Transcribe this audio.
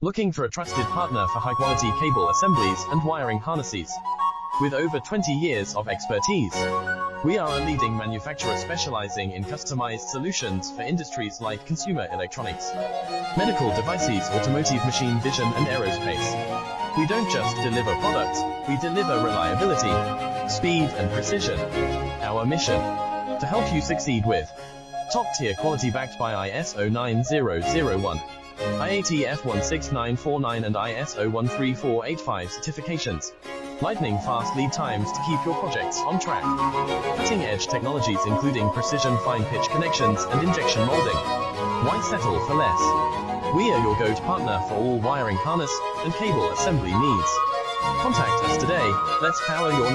Looking for a trusted partner for high-quality cable assemblies and wiring harnesses? With over 20 years of expertise, we are a leading manufacturer specializing in customized solutions for industries like consumer electronics, medical devices, automotive, machine vision, and aerospace. We don't just deliver products, we deliver reliability, speed, and precision. Our mission: to help you succeed with top-tier quality backed by ISO 9001, IATF 16949 and ISO 13485 certifications. Lightning-fast lead times to keep your projects on track. Cutting-edge technologies including precision fine-pitch connections and injection molding. Why settle for less? We are your go-to partner for all wiring harness and cable assembly needs. Contact us today. Let's power your next